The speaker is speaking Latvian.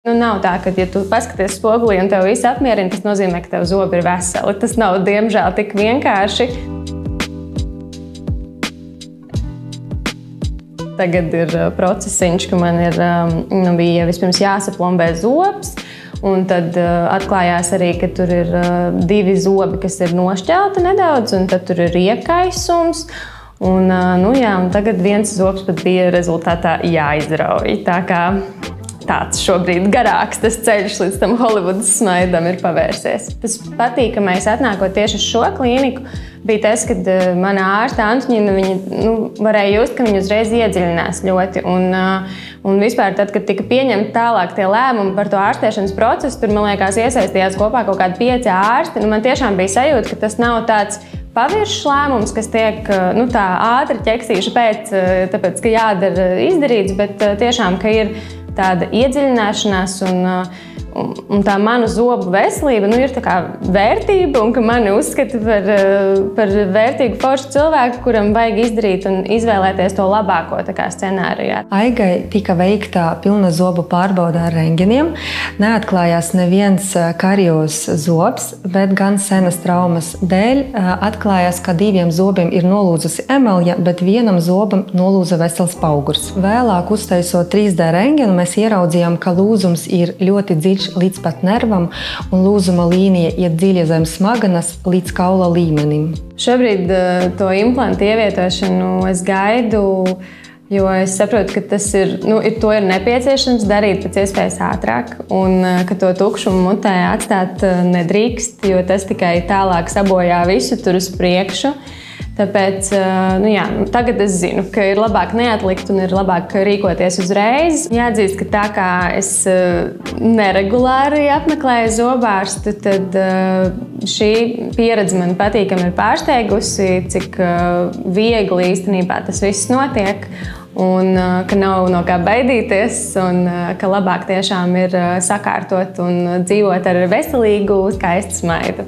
Nu, nav tā, ka, ja tu paskaties spogulī un tev viss apmierina, tas nozīmē, ka tev zobi ir veseli. Tas nav, diemžēl, tik vienkārši. Tagad ir procesiņš, ka man bija vispirms jāsaplombē zobs, un tad atklājās arī, ka tur ir 2 zobi, kas ir nošķelti nedaudz, un tad tur ir iekaisums. Un tagad viens zobs pat bija rezultātā jāizrauj. Tā kā tāds šobrīd garāks tas ceļš līdz tam Holivudas smaidam ir pavērsies. Tas patīkamais atnākot tieši uz šo klīniku bija tas, kad mana ārsta Antuņina, viņa varēja just, ka viņa uzreiz iedziļinās ļoti. Un vispār tad, kad tika pieņemti tālāk tie lēmumi par to ārstēšanas procesu, tur, man liekas, iesaistījās kopā kaut kādi 5 ārsti. Man tiešām bija sajūta, ka tas nav tāds paviršs lēmums, kas tiek tā ātri ķeksīša pēc, tāpēc, ka jādara izdarīts, bet tiešām, ka ir tāda iedziļināšanās un tā mana zobu veselība ir tā kā vērtība, un ka mani uzskata par vērtīgu foršu cilvēku, kuram vajag izdarīt un izvēlēties to labāko scenārijā. Aigai tika veikta pilna zobu pārbaude ar rengeniem. Neatklājās neviens karios zobs, bet gan senas traumas dēļ atklājās, ka 2 zobiem ir nolūzusi emalja, bet vienam zobam nolūza vesels paugurs. Vēlāk uztaisot 3D rengenu, mēs ieraudzījām, ka lūzums ir ļoti dziļš līdz pat nervam, un lūzuma līnija iet dziļi zem smagenes līdz kaula līmenim. Šobrīd to implantu ievietošanu es gaidu, jo es saprotu, ka tas to ir nepieciešams darīt pēc iespējas ātrāk, un ka to tukšumu mutē atstāt nedrīkst, jo tas tikai tālāk sabojā visu tur uz priekšu. Tāpēc tagad es zinu, ka ir labāk neatlikt un ir labāk rīkoties uzreiz. Jāatzīst, ka tā kā es neregulāri apmeklēju zobārstu, tad šī pieredze man patīkami ir pārsteigusi, cik viegli īstenībā tas viss notiek, un ka nav no kā baidīties, un ka labāk tiešām ir sakārtot un dzīvot ar veselīgu, skaistu smaidu.